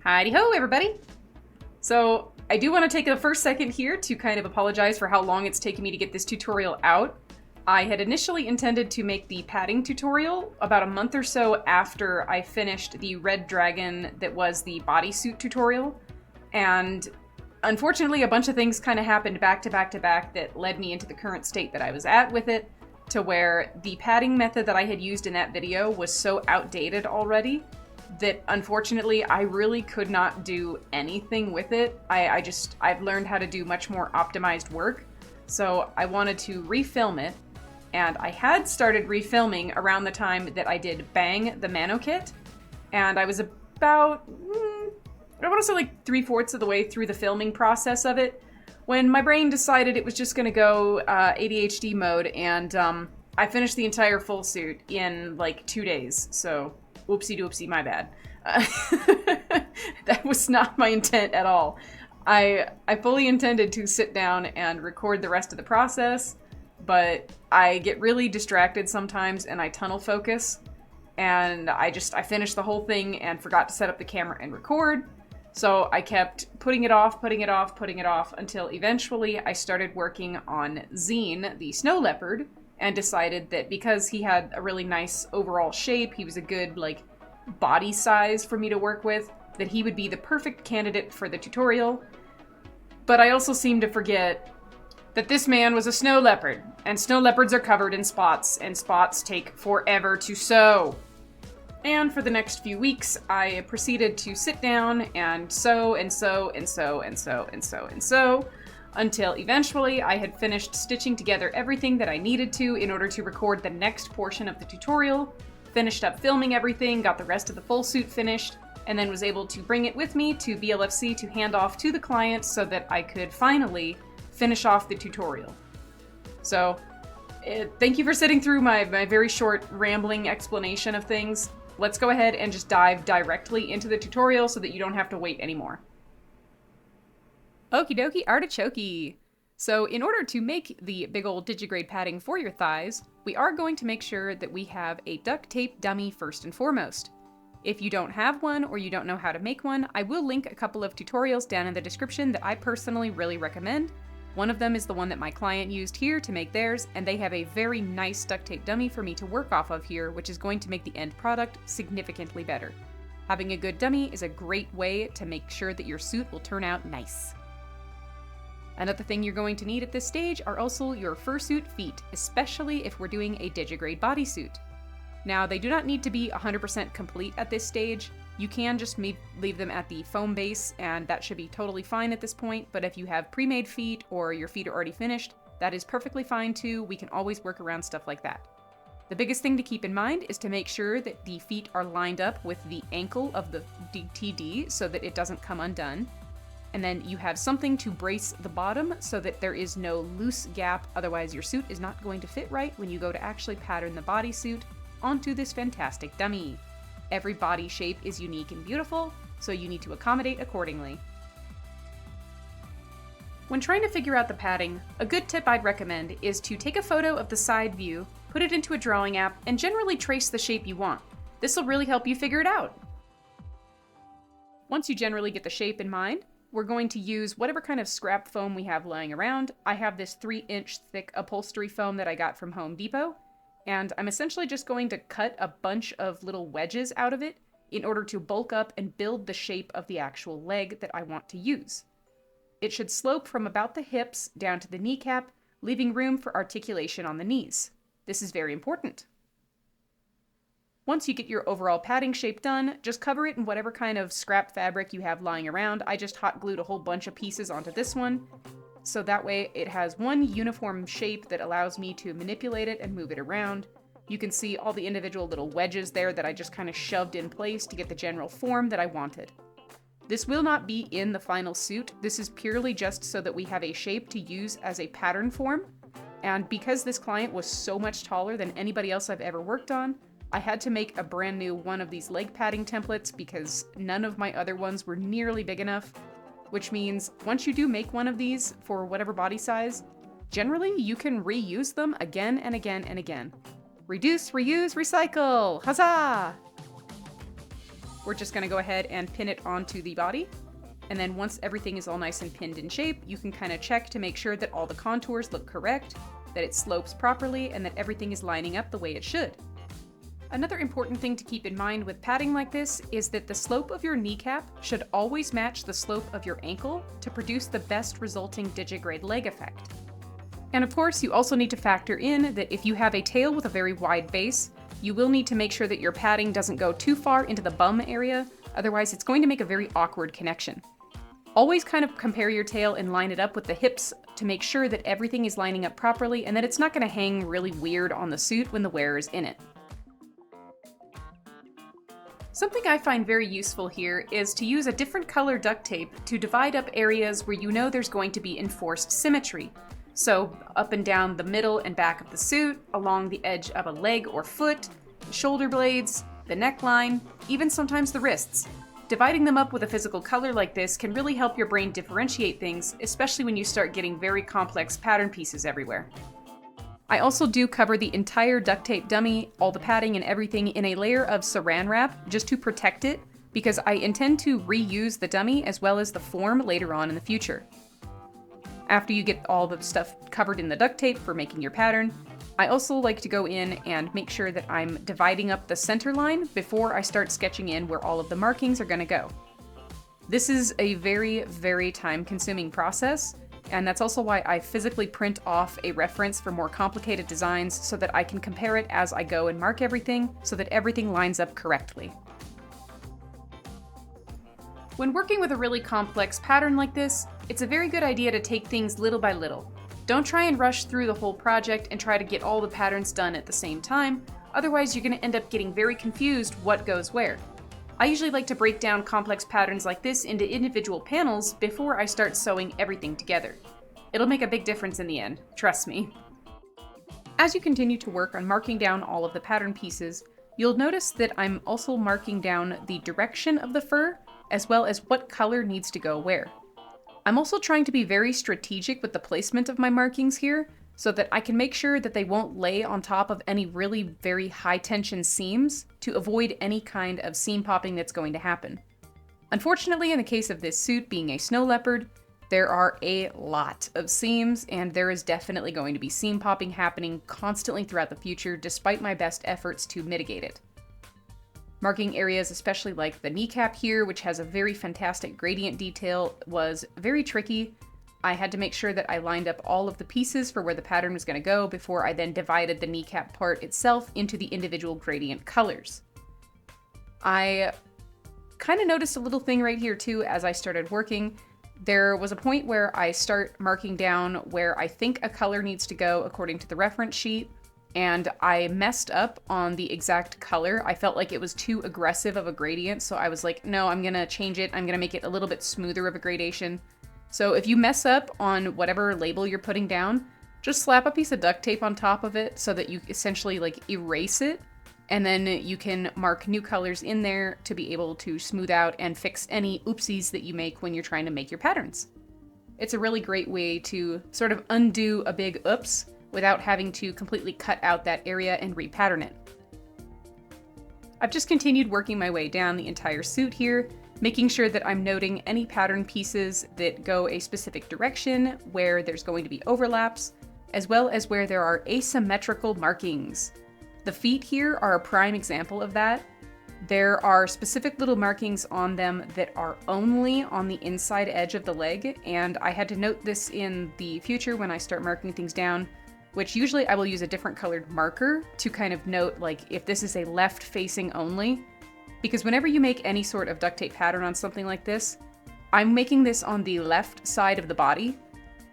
Howdy ho, everybody! So, I do want to take the first second here to kind of apologize for how long it's taken me to get this tutorial out. I had initially intended to make the padding tutorial about a month or so after I finished the red dragon that was the bodysuit tutorial, and unfortunately a bunch of things kind of happened back to back to back that led me into the current state that I was at with it, to where the padding method that I had used in that video was so outdated already that unfortunately I really could not do anything with it. I've learned how to do much more optimized work, so I wanted to refilm it, and I had started refilming around the time that I did Bang the Mano Kit, and I was about, I want to say like 3/4 of the way through the filming process of it, when my brain decided it was just going to go ADHD mode, and I finished the entire full suit in like 2 days, so whoopsie doopsie, my bad. That was not my intent at all. I fully intended to sit down and record the rest of the process, but I get really distracted sometimes and I tunnel focus, and I finished the whole thing and forgot to set up the camera and record. So I kept putting it off until eventually I started working on Zine, the snow leopard, and decided that because he had a really nice overall shape, he was a good body size for me to work with, that he would be the perfect candidate for the tutorial. But I also seemed to forget that this man was a snow leopard, and snow leopards are covered in spots, and spots take forever to sew. And for the next few weeks, I proceeded to sit down and sew and sew and sew and sew and sew and sew, until eventually I had finished stitching together everything that I needed to in order to record the next portion of the tutorial, finished up filming everything, got the rest of the full suit finished, and then was able to bring it with me to BLFC to hand off to the client so that I could finally finish off the tutorial. So, thank you for sitting through my very short rambling explanation of things. Let's go ahead and just dive directly into the tutorial so that you don't have to wait anymore. Okie dokie artichoke. So in order to make the big old Digigrade padding for your thighs, we are going to make sure that we have a duct tape dummy first and foremost. If you don't have one or you don't know how to make one, I will link a couple of tutorials down in the description that I personally really recommend. One of them is the one that my client used here to make theirs, and they have a very nice duct tape dummy for me to work off of here, which is going to make the end product significantly better. Having a good dummy is a great way to make sure that your suit will turn out nice. Another thing you're going to need at this stage are also your fursuit feet, especially if we're doing a Digigrade bodysuit. Now, they do not need to be 100% complete at this stage. You can just leave them at the foam base, and that should be totally fine at this point, but if you have pre-made feet or your feet are already finished, that is perfectly fine too. We can always work around stuff like that. The biggest thing to keep in mind is to make sure that the feet are lined up with the ankle of the TD so that it doesn't come undone. And then you have something to brace the bottom so that there is no loose gap, otherwise your suit is not going to fit right when you go to actually pattern the bodysuit onto this fantastic dummy. Every body shape is unique and beautiful, so you need to accommodate accordingly. When trying to figure out the padding, a good tip I'd recommend is to take a photo of the side view, put it into a drawing app, and generally trace the shape you want. This will really help you figure it out. Once you generally get the shape in mind, we're going to use whatever kind of scrap foam we have lying around. I have this 3-inch thick upholstery foam that I got from Home Depot, and I'm essentially just going to cut a bunch of little wedges out of it in order to bulk up and build the shape of the actual leg that I want to use. It should slope from about the hips down to the kneecap, leaving room for articulation on the knees. This is very important. Once you get your overall padding shape done, just cover it in whatever kind of scrap fabric you have lying around. I just hot glued a whole bunch of pieces onto this one, so that way it has one uniform shape that allows me to manipulate it and move it around. You can see all the individual little wedges there that I just kind of shoved in place to get the general form that I wanted. This will not be in the final suit. This is purely just so that we have a shape to use as a pattern form. And because this client was so much taller than anybody else I've ever worked on, I had to make a brand new one of these leg padding templates because none of my other ones were nearly big enough, which means once you do make one of these for whatever body size, generally you can reuse them again and again and again. Reduce, reuse, recycle! Huzzah! we're just gonna go ahead and pin it onto the body. And then once everything is all nice and pinned in shape, you can kind of check to make sure that all the contours look correct, that it slopes properly, and that everything is lining up the way it should. Another important thing to keep in mind with padding like this is that the slope of your kneecap should always match the slope of your ankle to produce the best resulting Digigrade leg effect. And of course, you also need to factor in that if you have a tail with a very wide base, you will need to make sure that your padding doesn't go too far into the bum area, otherwise it's going to make a very awkward connection. Always kind of compare your tail and line it up with the hips to make sure that everything is lining up properly and that it's not going to hang really weird on the suit when the wearer is in it. Something I find very useful here is to use a different color duct tape to divide up areas where you know there's going to be enforced symmetry. So up and down the middle and back of the suit, along the edge of a leg or foot, the shoulder blades, the neckline, even sometimes the wrists. Dividing them up with a physical color like this can really help your brain differentiate things, especially when you start getting very complex pattern pieces everywhere. I also do cover the entire duct tape dummy, all the padding and everything, in a layer of saran wrap just to protect it, because I intend to reuse the dummy as well as the form later on in the future. After you get all the stuff covered in the duct tape for making your pattern, I also like to go in and make sure that I'm dividing up the center line before I start sketching in where all of the markings are going to go. This is a very, very time-consuming process, and that's also why I physically print off a reference for more complicated designs so that I can compare it as I go and mark everything so that everything lines up correctly. When working with a really complex pattern like this, it's a very good idea to take things little by little. Don't try and rush through the whole project and try to get all the patterns done at the same time, otherwise you're going to end up getting very confused what goes where. I usually like to break down complex patterns like this into individual panels before I start sewing everything together. It'll make a big difference in the end, trust me. As you continue to work on marking down all of the pattern pieces, you'll notice that I'm also marking down the direction of the fur, as well as what color needs to go where. I'm also trying to be very strategic with the placement of my markings here, so that I can make sure that they won't lay on top of any really very high tension seams to avoid any kind of seam popping that's going to happen. Unfortunately, in the case of this suit being a snow leopard, there are a lot of seams, and there is definitely going to be seam popping happening constantly throughout the future, despite my best efforts to mitigate it. Marking areas, especially like the kneecap here, which has a very fantastic gradient detail, was very tricky. I had to make sure that I lined up all of the pieces for where the pattern was going to go before I then divided the kneecap part itself into the individual gradient colors. I kind of noticed a little thing right here too as I started working. There was a point where I start marking down where I think a color needs to go according to the reference sheet, and I messed up on the exact color. I felt like it was too aggressive of a gradient, so I was like, no, I'm gonna change it. I'm gonna make it a little bit smoother of a gradation. So if you mess up on whatever label you're putting down, just slap a piece of duct tape on top of it so that you essentially like erase it, and then you can mark new colors in there to be able to smooth out and fix any oopsies that you make when you're trying to make your patterns. It's a really great way to sort of undo a big oops without having to completely cut out that area and repattern it. I've just continued working my way down the entire suit here, making sure that I'm noting any pattern pieces that go a specific direction, where there's going to be overlaps, as well as where there are asymmetrical markings. The feet here are a prime example of that. There are specific little markings on them that are only on the inside edge of the leg, and I had to note this in the future when I start marking things down, which usually I will use a different colored marker to kind of note like if this is a left facing only, because whenever you make any sort of duct tape pattern on something like this, I'm making this on the left side of the body,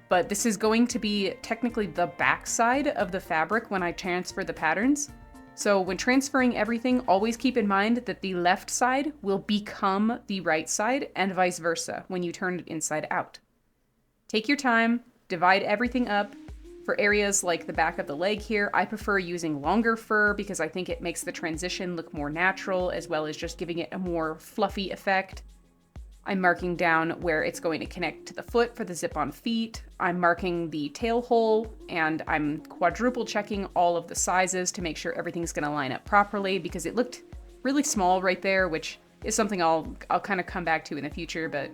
but this is going to be technically the back side of the fabric when I transfer the patterns. So when transferring everything, always keep in mind that the left side will become the right side and vice versa when you turn it inside out. Take your time, divide everything up. For areas like the back of the leg here, I prefer using longer fur because I think it makes the transition look more natural, as well as just giving it a more fluffy effect. I'm marking down where it's going to connect to the foot for the zip-on feet. I'm marking the tail hole, and I'm quadruple checking all of the sizes to make sure everything's going to line up properly because it looked really small right there, which is something I'll kind of come back to in the future, but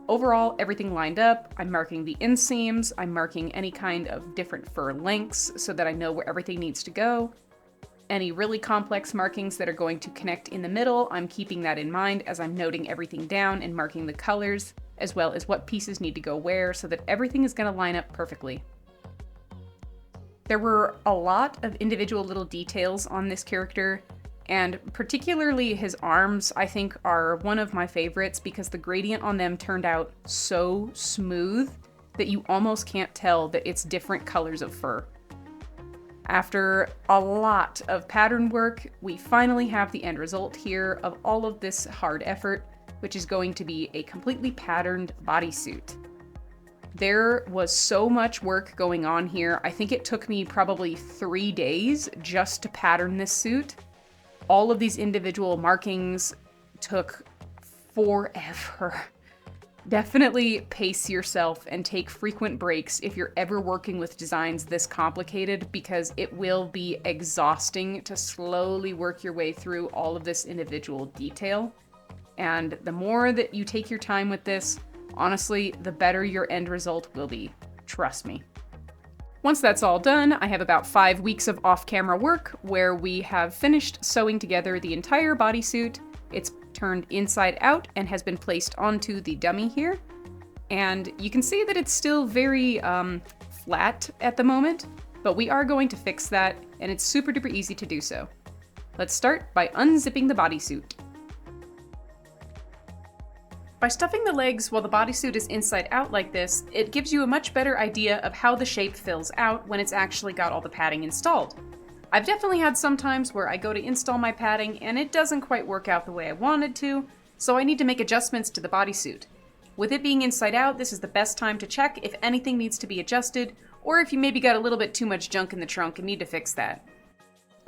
overall, everything lined up. I'm marking the inseams, I'm marking any kind of different fur lengths so that I know where everything needs to go. Any really complex markings that are going to connect in the middle, I'm keeping that in mind as I'm noting everything down and marking the colors, as well as what pieces need to go where so that everything is going to line up perfectly. There were a lot of individual little details on this character, and particularly his arms, I think, are one of my favorites because the gradient on them turned out so smooth that you almost can't tell that it's different colors of fur. After a lot of pattern work, we finally have the end result here of all of this hard effort, which is going to be a completely patterned bodysuit. There was so much work going on here. I think it took me probably 3 days just to pattern this suit. All of these individual markings took forever. Definitely pace yourself and take frequent breaks if you're ever working with designs this complicated, because it will be exhausting to slowly work your way through all of this individual detail. And the more that you take your time with this, honestly, the better your end result will be. Trust me. Once that's all done, I have about 5 weeks of off-camera work where we have finished sewing together the entire bodysuit. It's turned inside out and has been placed onto the dummy here. And you can see that it's still very flat at the moment, but we are going to fix that, and it's super duper easy to do so. Let's start by unzipping the bodysuit. By stuffing the legs while the bodysuit is inside out like this, it gives you a much better idea of how the shape fills out when it's actually got all the padding installed. I've definitely had some times where I go to install my padding and it doesn't quite work out the way I wanted to, so I need to make adjustments to the bodysuit. With it being inside out, this is the best time to check if anything needs to be adjusted, or if you maybe got a little bit too much junk in the trunk and need to fix that.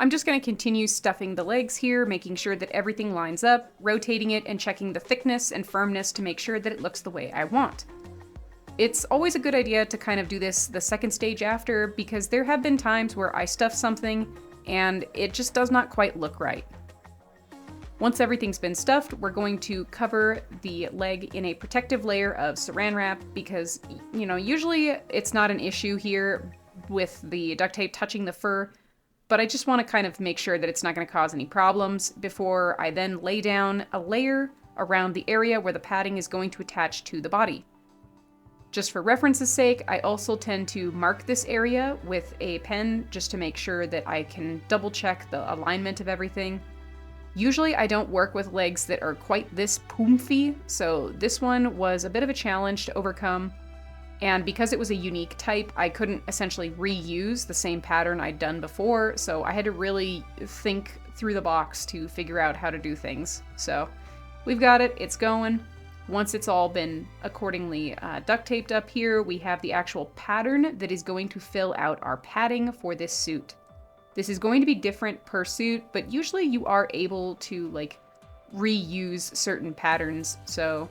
I'm just going to continue stuffing the legs here, making sure that everything lines up, rotating it and checking the thickness and firmness to make sure that it looks the way I want. It's always a good idea to kind of do this the second stage after, because there have been times where I stuff something and it just does not quite look right. Once everything's been stuffed, we're going to cover the leg in a protective layer of saran wrap because, you know, usually it's not an issue here with the duct tape touching the fur, but I just want to kind of make sure that it's not going to cause any problems before I then lay down a layer around the area where the padding is going to attach to the body. Just for reference's sake, I also tend to mark this area with a pen just to make sure that I can double check the alignment of everything. Usually I don't work with legs that are quite this poomfy, so this one was a bit of a challenge to overcome. And because it was a unique type, I couldn't essentially reuse the same pattern I'd done before, so I had to really think through the box to figure out how to do things. So we've got it, it's going. Once it's all been accordingly duct taped up here, we have the actual pattern that is going to fill out our padding for this suit. This is going to be different per suit, but usually you are able to like reuse certain patterns. So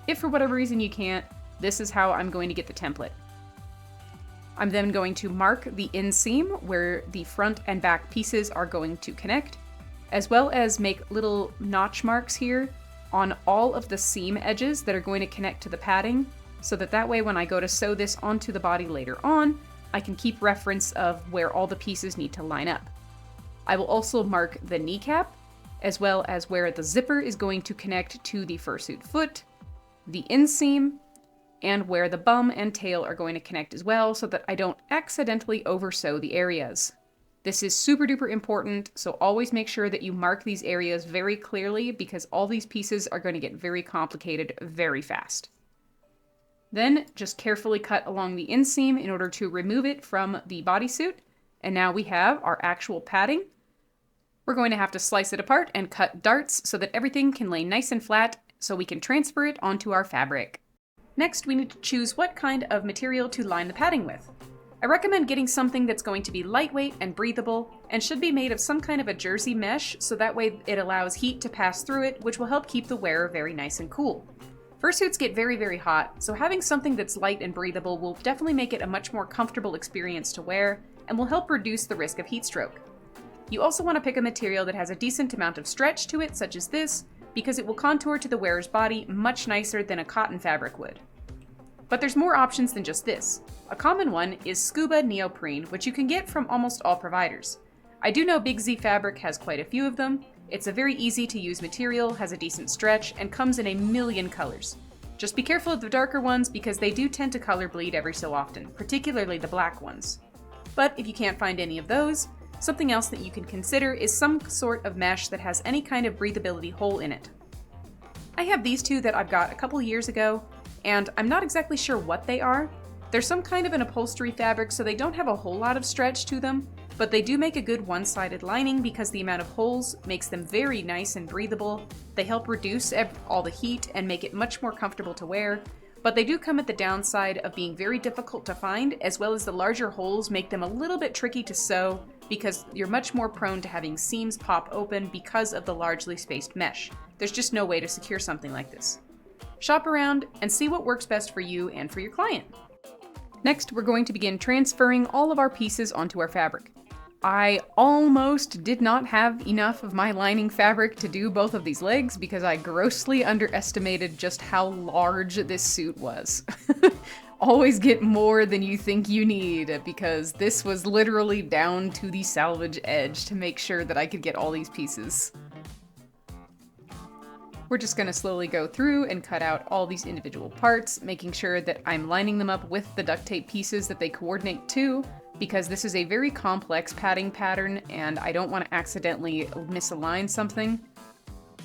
if for whatever reason you can't, this is how I'm going to get the template. I'm then going to mark the inseam where the front and back pieces are going to connect, as well as make little notch marks here on all of the seam edges that are going to connect to the padding, so that way when I go to sew this onto the body later on, I can keep reference of where all the pieces need to line up. I will also mark the kneecap, as well as where the zipper is going to connect to the fursuit foot, the inseam, and where the bum and tail are going to connect as well, so that I don't accidentally oversew the areas. This is super duper important, so always make sure that you mark these areas very clearly because all these pieces are going to get very complicated very fast. Then just carefully cut along the inseam in order to remove it from the bodysuit, and now we have our actual padding. We're going to have to slice it apart and cut darts so that everything can lay nice and flat so we can transfer it onto our fabric. Next, we need to choose what kind of material to line the padding with. I recommend getting something that's going to be lightweight and breathable, and should be made of some kind of a jersey mesh, so that way it allows heat to pass through it, which will help keep the wearer very nice and cool. Fursuits get very, very hot, so having something that's light and breathable will definitely make it a much more comfortable experience to wear, and will help reduce the risk of heat stroke. You also want to pick a material that has a decent amount of stretch to it, such as this, because it will contour to the wearer's body much nicer than a cotton fabric would. But there's more options than just this. A common one is scuba neoprene, which you can get from almost all providers. I do know Big Z Fabric has quite a few of them. It's a very easy to use material, has a decent stretch, and comes in a million colors. Just be careful of the darker ones because they do tend to color bleed every so often, particularly the black ones. But if you can't find any of those, something else that you can consider is some sort of mesh that has any kind of breathability hole in it. I have these two that I've got a couple years ago, and I'm not exactly sure what they are. They're some kind of an upholstery fabric, so they don't have a whole lot of stretch to them, but they do make a good one-sided lining because the amount of holes makes them very nice and breathable. They help reduce all the heat and make it much more comfortable to wear, but they do come at the downside of being very difficult to find, as well as the larger holes make them a little bit tricky to sew because you're much more prone to having seams pop open because of the largely spaced mesh. There's just no way to secure something like this. Shop around and see what works best for you and for your client. Next, we're going to begin transferring all of our pieces onto our fabric. I almost did not have enough of my lining fabric to do both of these legs because I grossly underestimated just how large this suit was. Always get more than you think you need because this was literally down to the salvage edge to make sure that I could get all these pieces. We're just going to slowly go through and cut out all these individual parts, making sure that I'm lining them up with the duct tape pieces that they coordinate to, because this is a very complex padding pattern and I don't want to accidentally misalign something.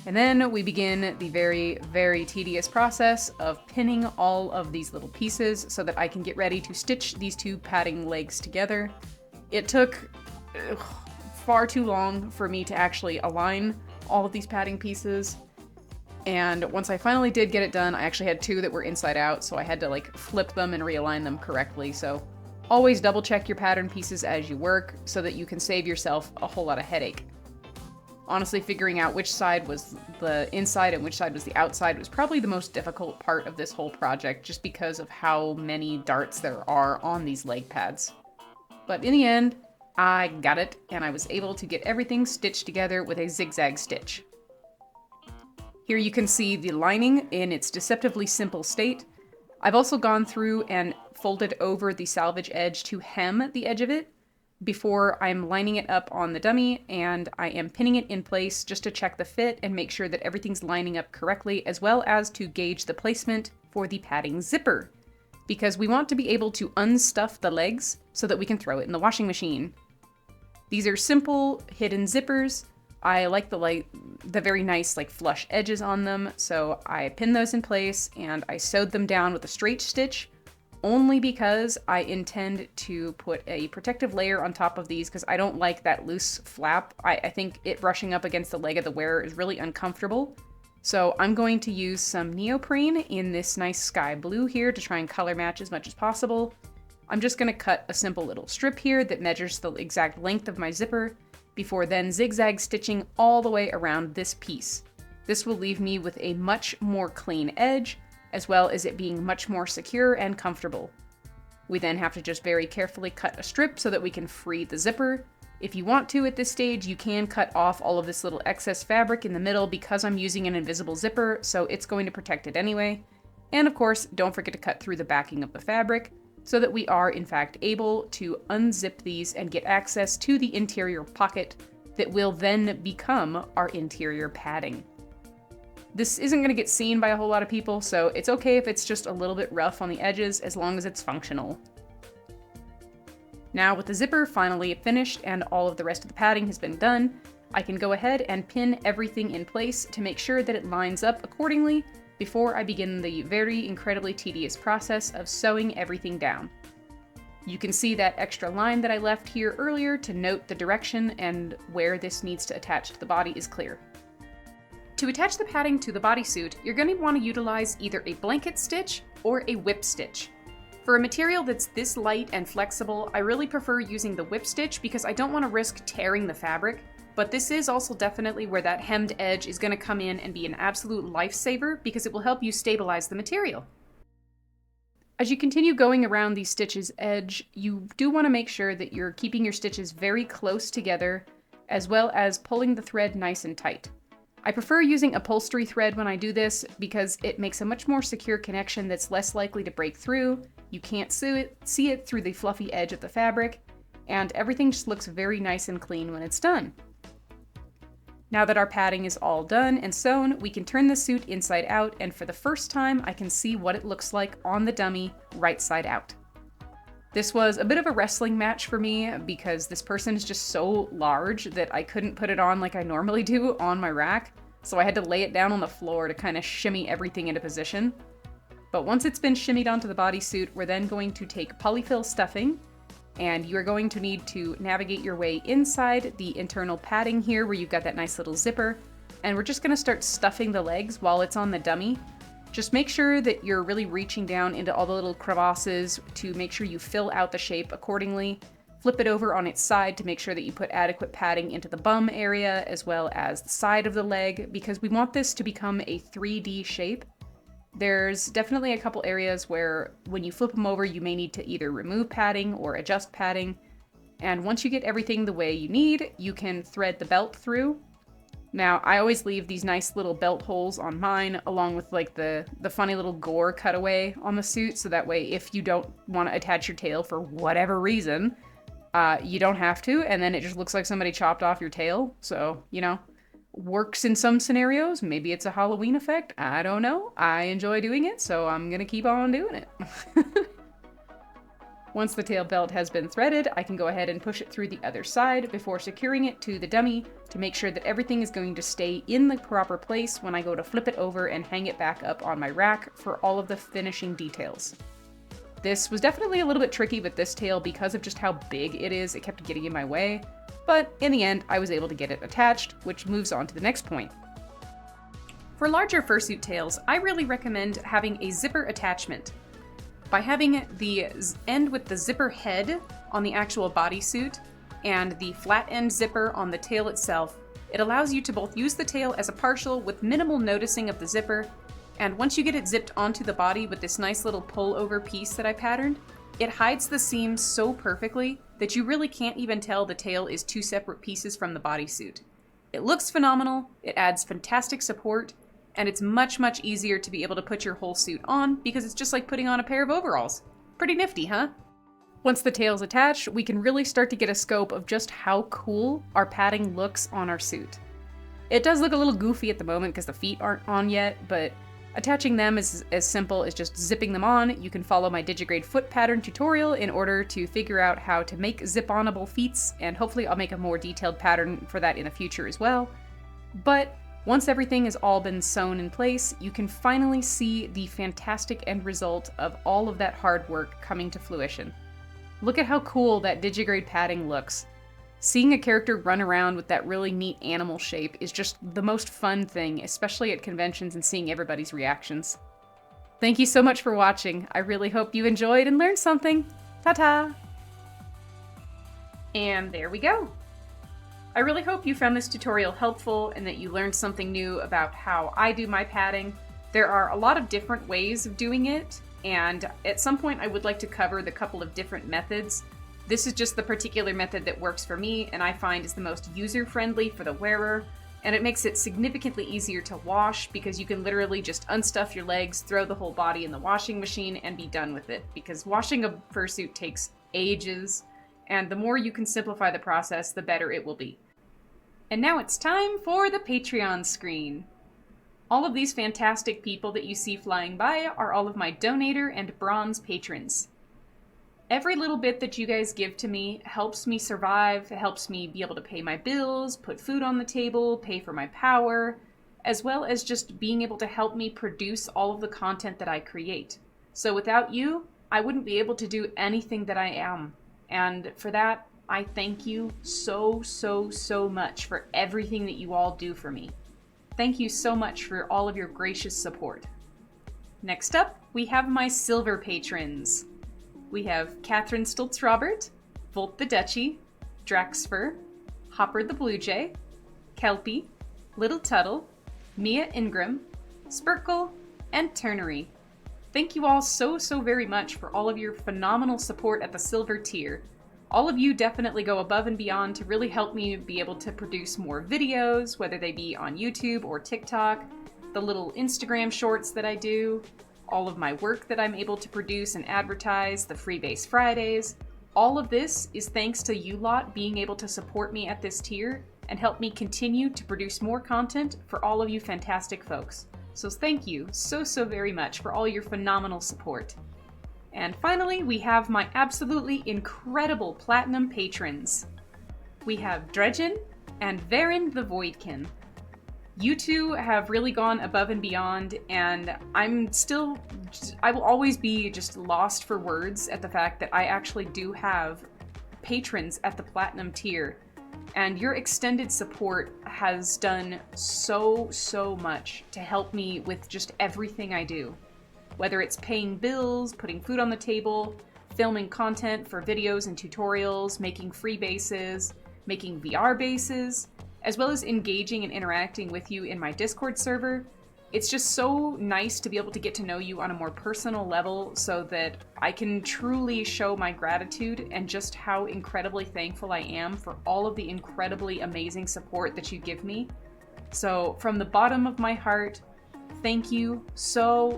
And then we begin the very, very tedious process of pinning all of these little pieces so that I can get ready to stitch these two padding legs together. It took far too long for me to actually align all of these padding pieces. And once I finally did get it done, I actually had two that were inside out, so I had to like flip them and realign them correctly. So always double check your pattern pieces as you work so that you can save yourself a whole lot of headache. Honestly, figuring out which side was the inside and which side was the outside was probably the most difficult part of this whole project, just because of how many darts there are on these leg pads. But in the end, I got it, and I was able to get everything stitched together with a zigzag stitch. Here you can see the lining in its deceptively simple state. I've also gone through and folded over the salvage edge to hem the edge of it before I'm lining it up on the dummy, and I am pinning it in place just to check the fit and make sure that everything's lining up correctly, as well as to gauge the placement for the padding zipper, because we want to be able to unstuff the legs so that we can throw it in the washing machine. These are simple hidden zippers. I like the very nice flush edges on them, so I pinned those in place and I sewed them down with a straight stitch, only because I intend to put a protective layer on top of these because I don't like that loose flap. I think it brushing up against the leg of the wearer is really uncomfortable. So I'm going to use some neoprene in this nice sky blue here to try and color match as much as possible. I'm just going to cut a simple little strip here that measures the exact length of my zipper, before then zigzag stitching all the way around this piece. This will leave me with a much more clean edge, as well as it being much more secure and comfortable. We then have to just very carefully cut a strip so that we can free the zipper. If you want to at this stage, you can cut off all of this little excess fabric in the middle because I'm using an invisible zipper, so it's going to protect it anyway. And of course, don't forget to cut through the backing of the fabric so that we are in fact able to unzip these and get access to the interior pocket that will then become our interior padding. This isn't going to get seen by a whole lot of people, so it's okay if it's just a little bit rough on the edges as long as it's functional. Now with the zipper finally finished and all of the rest of the padding has been done, I can go ahead and pin everything in place to make sure that it lines up accordingly before I begin the very incredibly tedious process of sewing everything down. You can see that extra line that I left here earlier to note the direction and where this needs to attach to the body is clear. To attach the padding to the bodysuit, you're going to want to utilize either a blanket stitch or a whip stitch. For a material that's this light and flexible, I really prefer using the whip stitch because I don't want to risk tearing the fabric, but this is also definitely where that hemmed edge is going to come in and be an absolute lifesaver because it will help you stabilize the material. As you continue going around these stitches' edge, you do want to make sure that you're keeping your stitches very close together, as well as pulling the thread nice and tight. I prefer using upholstery thread when I do this because it makes a much more secure connection that's less likely to break through, you can't see it through the fluffy edge of the fabric, and everything just looks very nice and clean when it's done. Now that our padding is all done and sewn, we can turn the suit inside out, and for the first time I can see what it looks like on the dummy right side out. This was a bit of a wrestling match for me because this person is just so large that I couldn't put it on like I normally do on my rack, so I had to lay it down on the floor to kind of shimmy everything into position. But once it's been shimmied onto the bodysuit, we're then going to take polyfill stuffing, and you're going to need to navigate your way inside the internal padding here where you've got that nice little zipper, and we're just going to start stuffing the legs while it's on the dummy. Just make sure that you're really reaching down into all the little crevasses to make sure you fill out the shape accordingly. Flip it over on its side to make sure that you put adequate padding into the bum area as well as the side of the leg, because we want this to become a 3D shape. There's definitely a couple areas where when you flip them over, you may need to either remove padding or adjust padding. And once you get everything the way you need, you can thread the belt through. Now, I always leave these nice little belt holes on mine, along with like the funny little gore cutaway on the suit, so that way if you don't want to attach your tail for whatever reason, you don't have to, and then it just looks like somebody chopped off your tail. So, you know, works in some scenarios. Maybe it's a Halloween effect. I don't know. I enjoy doing it, so I'm gonna keep on doing it. Once the tail belt has been threaded, I can go ahead and push it through the other side before securing it to the dummy to make sure that everything is going to stay in the proper place when I go to flip it over and hang it back up on my rack for all of the finishing details. This was definitely a little bit tricky with this tail because of just how big it is. It kept getting in my way, but in the end, I was able to get it attached, which moves on to the next point. For larger fursuit tails, I really recommend having a zipper attachment. By having the end with the zipper head on the actual bodysuit and the flat end zipper on the tail itself, it allows you to both use the tail as a partial with minimal noticing of the zipper, and once you get it zipped onto the body with this nice little pull-over piece that I patterned, it hides the seams so perfectly that you really can't even tell the tail is two separate pieces from the bodysuit. It looks phenomenal, it adds fantastic support, and it's much, much easier to be able to put your whole suit on because it's just like putting on a pair of overalls. Pretty nifty, huh? Once the tail's attached, we can really start to get a scope of just how cool our padding looks on our suit. It does look a little goofy at the moment because the feet aren't on yet, but attaching them is as simple as just zipping them on. You can follow my Digigrade foot pattern tutorial in order to figure out how to make zip-onable feet, and hopefully I'll make a more detailed pattern for that in the future as well. But once everything has all been sewn in place, you can finally see the fantastic end result of all of that hard work coming to fruition. Look at how cool that Digigrade padding looks. Seeing a character run around with that really neat animal shape is just the most fun thing, especially at conventions and seeing everybody's reactions. Thank you so much for watching. I really hope you enjoyed and learned something. Ta-ta! And there we go. I really hope you found this tutorial helpful and that you learned something new about how I do my padding. There are a lot of different ways of doing it, and at some point I would like to cover the couple of different methods. This is just the particular method that works for me and I find is the most user-friendly for the wearer, and it makes it significantly easier to wash because you can literally just unstuff your legs, throw the whole body in the washing machine, and be done with it, because washing a fursuit takes ages, and the more you can simplify the process, the better it will be. And now it's time for the Patreon screen. All of these fantastic people that you see flying by are all of my donator and bronze patrons. Every little bit that you guys give to me helps me survive, helps me be able to pay my bills, put food on the table, pay for my power, as well as just being able to help me produce all of the content that I create. So without you, I wouldn't be able to do anything that I am. And for that, I thank you so, so, so much for everything that you all do for me. Thank you so much for all of your gracious support. Next up, we have my silver patrons. We have Catherine Stultz-Robert, Volt the Duchy, Draxfer, Hopper the Blue Jay, Kelpie, Little Tuttle, Mia Ingram, Spurkle, and Turnery. Thank you all so, so very much for all of your phenomenal support at the silver tier. All of you definitely go above and beyond to really help me be able to produce more videos, whether they be on YouTube or TikTok, the little Instagram shorts that I do, all of my work that I'm able to produce and advertise, the Freebase Fridays. All of this is thanks to you lot being able to support me at this tier and help me continue to produce more content for all of you fantastic folks. So thank you so very much for all your phenomenal support. And finally, we have my absolutely incredible platinum patrons. We have Dredgen and Varen the Voidkin. You two have really gone above and beyond, and I will always be just lost for words at the fact that I actually do have patrons at the platinum tier. And your extended support has done so much to help me with just everything I do. Whether it's paying bills, putting food on the table, filming content for videos and tutorials, making free bases, making VR bases, as well as engaging and interacting with you in my Discord server. It's just so nice to be able to get to know you on a more personal level so that I can truly show my gratitude and just how incredibly thankful I am for all of the incredibly amazing support that you give me. So from the bottom of my heart, thank you so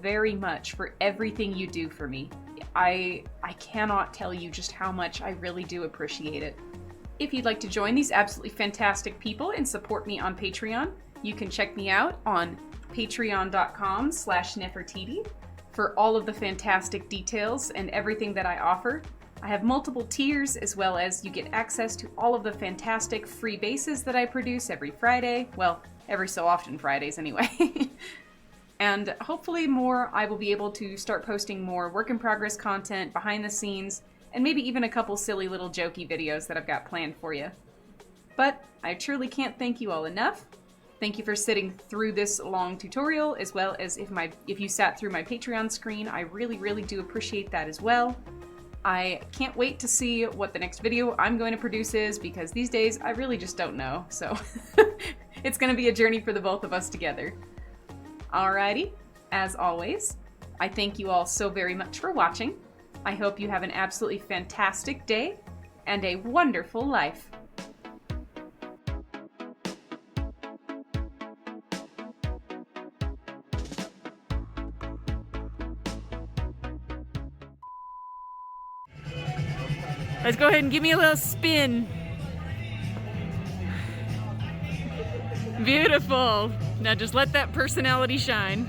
very much for everything you do for me. I cannot tell you just how much I really do appreciate it. If you'd like to join these absolutely fantastic people and support me on Patreon, you can check me out on patreon.com/Neffertity for all of the fantastic details and everything that I offer. I have multiple tiers, as well as you get access to all of the fantastic free bases that I produce every Friday. Well, every so often Fridays anyway. And hopefully I will be able to start posting more work in progress content behind the scenes, and maybe even a couple silly little jokey videos that I've got planned for you. But I truly can't thank you all enough. Thank you for sitting through this long tutorial, as well as if you sat through my Patreon screen. I really do appreciate that as well. I can't wait to see what the next video I'm going to produce is, because these days I really just don't know, so it's going to be a journey for the both of us together. Alrighty, as always, I thank you all so very much for watching. I hope you have an absolutely fantastic day and a wonderful life. Let's go ahead and give me a little spin. Beautiful. Now just let that personality shine.